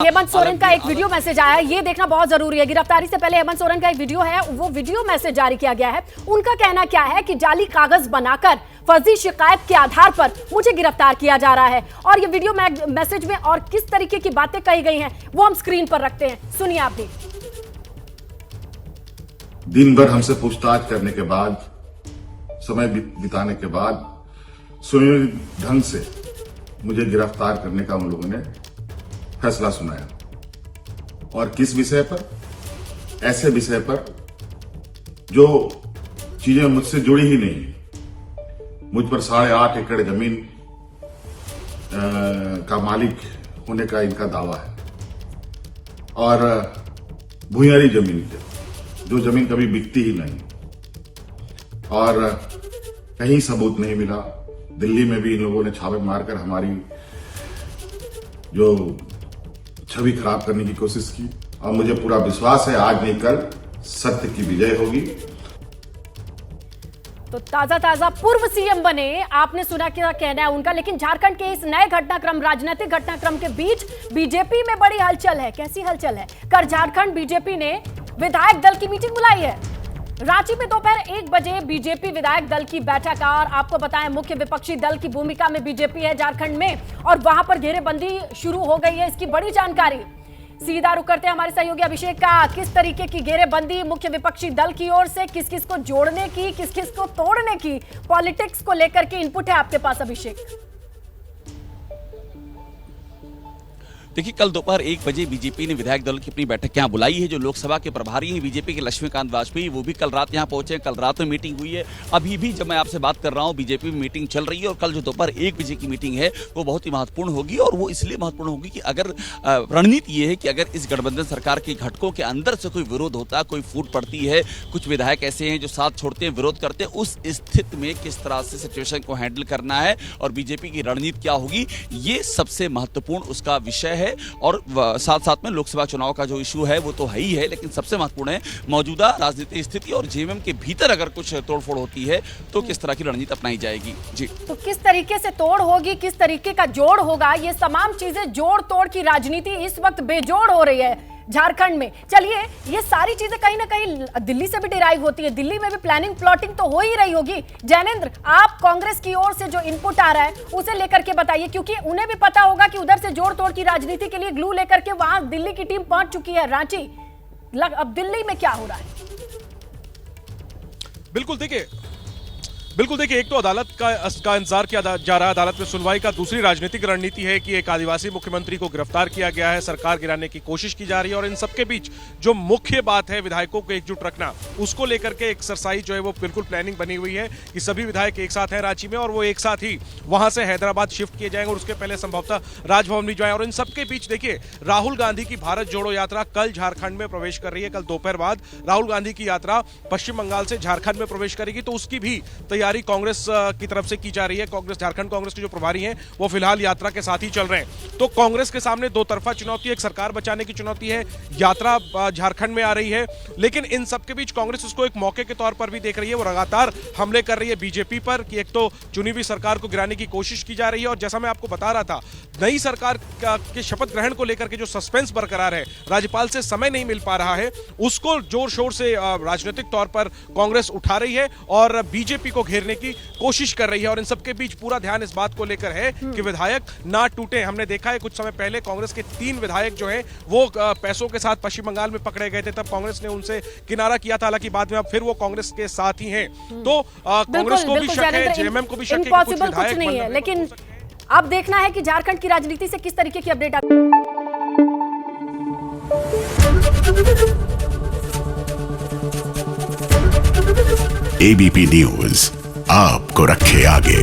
हेमंत सोरेन का एक video message आया है, ये देखना बहुत जरूरी है। गिरफ्तारी से पहले हेमंत सोरेन का एक वीडियो है, वो वीडियो मैसेज जारी किया गया है। उनका कहना क्या है कि जाली कागज बनाकर फर्जी शिकायत के आधार पर मुझे गिरफ्तार किया जा रहा है। और ये वीडियो मैसेज में और किस तरीके की बातें कही गई हैं वो हम स्क्रीन पर रखते हैं, सुनिए आप भी। दिन भर हमसे पूछताछ करने के बाद, समय बिताने के बाद सुनियोजित ढंग से मुझे गिरफ्तार करने का उन लोगों ने फैसला सुनाया। और किस विषय पर? ऐसे विषय पर जो चीजें मुझसे जुड़ी ही नहीं। मुझ पर 8.5 एकड़ जमीन का मालिक होने का इनका दावा है और भूमियारी जमीन के, जो जमीन कभी बिकती ही नहीं। और कहीं सबूत नहीं मिला। दिल्ली में भी इन लोगों ने छापे मारकर हमारी जो छवि खराब करने की कोशिश की। और मुझे पूरा विश्वास है आज नहीं कल सत्य की विजय होगी। तो ताजा पूर्व सीएम बने, आपने सुना क्या कहना है उनका। लेकिन झारखंड के इस नए घटनाक्रम, राजनीतिक घटनाक्रम के बीच बीजेपी में बड़ी हलचल है। कैसी हलचल है? कल झारखंड बीजेपी ने विधायक दल की मीटिंग बुलाई है। रांची में दोपहर 1 बजे बीजेपी विधायक दल की बैठक। और आपको बताएं, मुख्य विपक्षी दल की भूमिका में बीजेपी है झारखंड में और वहां पर घेरेबंदी शुरू हो गई है। इसकी बड़ी जानकारी सीधा रुख करते हैं हमारे सहयोगी अभिषेक का। किस तरीके की घेरेबंदी मुख्य विपक्षी दल की ओर से, किस किस को जोड़ने की, किस किस को तोड़ने की, पॉलिटिक्स को लेकर के इनपुट है आपके पास अभिषेक? देखिए, कल दोपहर 1 बजे बीजेपी ने विधायक दल की अपनी बैठक यहाँ बुलाई है। जो लोकसभा के प्रभारी हैं बीजेपी के लक्ष्मीकांत वाजपेयी, वो भी कल रात यहाँ पहुंचे। कल रात में मीटिंग हुई है। अभी भी जब मैं आपसे बात कर रहा हूँ बीजेपी में मीटिंग चल रही है। और कल जो दोपहर 1 बजे की मीटिंग है वो बहुत ही महत्वपूर्ण होगी। और वो इसलिए महत्वपूर्ण होगी कि अगर रणनीति ये है कि अगर इस गठबंधन सरकार के घटकों के अंदर से कोई विरोध होता, कोई फूट पड़ती है, कुछ विधायक ऐसे हैं जो साथ छोड़ते हैं, विरोध करते हैं, उस स्थिति में किस तरह से सिचुएशन को हैंडल करना है और बीजेपी की रणनीति क्या होगी, ये सबसे महत्वपूर्ण उसका विषय है। और साथ साथ में लोकसभा चुनाव का जो इशू है वो तो है ही है, लेकिन सबसे महत्वपूर्ण है मौजूदा राजनीतिक स्थिति और जेएमएम के भीतर अगर कुछ तोड़फोड़ होती है तो किस तरह की रणनीति अपनाई जाएगी। जी, तो किस तरीके से तोड़ होगी, किस तरीके का जोड़ होगा, ये तमाम चीजें, जोड़ तोड़ की राजनीति इस वक्त बेजोड़ हो रही है झारखंड में। चलिए, ये सारी चीजें कहीं ना कहीं दिल्ली से भी डिराइव होती है। दिल्ली में भी प्लानिंग प्लॉटिंग तो हो ही रही होगी। जैनेंद्र, आप कांग्रेस की ओर से जो इनपुट आ रहा है उसे लेकर के बताइए, क्योंकि उन्हें भी पता होगा कि उधर से जोड़ तोड़ की राजनीति के लिए ग्लू लेकर के वहां दिल्ली की टीम पहुंच चुकी है रांची। अब दिल्ली में क्या हो रहा है? बिल्कुल देखिए, एक तो अदालत का इंतजार किया जा रहा है, अदालत में सुनवाई का। दूसरी राजनीतिक रणनीति है कि एक आदिवासी मुख्यमंत्री को गिरफ्तार किया गया है, सरकार गिराने की कोशिश की जा रही है। और इन सबके बीच जो मुख्य बात है विधायकों को एकजुट रखना, उसको लेकर के एक्सरसाइज जो है वो बिल्कुल प्लानिंग बनी हुई है कि सभी विधायक एक साथ हैं रांची में और वो एक साथ ही वहां से हैदराबाद शिफ्ट किए जाएंगे और उसके पहले संभवतः राजभवन भी जाए। और इन सबके बीच देखिए, राहुल गांधी की भारत जोड़ो यात्रा कल झारखंड में प्रवेश कर रही है। कल दोपहर बाद राहुल गांधी की यात्रा पश्चिम बंगाल से झारखंड में प्रवेश करेगी, तो उसकी भी तैयारी कांग्रेस की तरफ से की जा रही है। कांग्रेस, झारखंड कांग्रेस के जो प्रभारी हैं वो फिलहाल यात्रा के साथ ही चल रहे हैं। तो कांग्रेस के सामने दो तरफा चुनौती, एक सरकार बचाने की चुनौती है, यात्रा झारखंड में आ रही है। लेकिन इन सबके बीच कांग्रेस उसको एक मौके के तौर पर भी देख रही है। वो लगातार हमले कर रही है बीजेपी पर कि एक तो चुनी हुई सरकार को गिराने की कोशिश की जा रही है। और जैसा मैं आपको बता रहा था, नई सरकार के शपथ ग्रहण को लेकर के जो सस्पेंस बरकरार है, राज्यपाल से समय नहीं मिल पा रहा है, उसको जोर शोर से राजनीतिक तौर पर कांग्रेस उठा रही है और बीजेपी को घेरने की कोशिश कर रही है। और इन सबके बीच पूरा ध्यान इस बात को लेकर है कि विधायक ना टूटे। हमने देखा है कुछ समय पहले कांग्रेस के 3 विधायक जो हैं वो पैसों के साथ पश्चिम बंगाल में पकड़े गए थे, तब कांग्रेस ने उनसे किनारा किया था। हालांकि बाद में अब फिर वो कांग्रेस के साथ ही हैं। तो कांग्रेस को भी शक है, जेएमएम को भी शक है कि कुछ विधायक नहीं है। लेकिन अब देखना है कि झारखंड की राजनीति से किस तरीके की अपडेट आती है। एबीपी न्यूज आपको रखे आगे।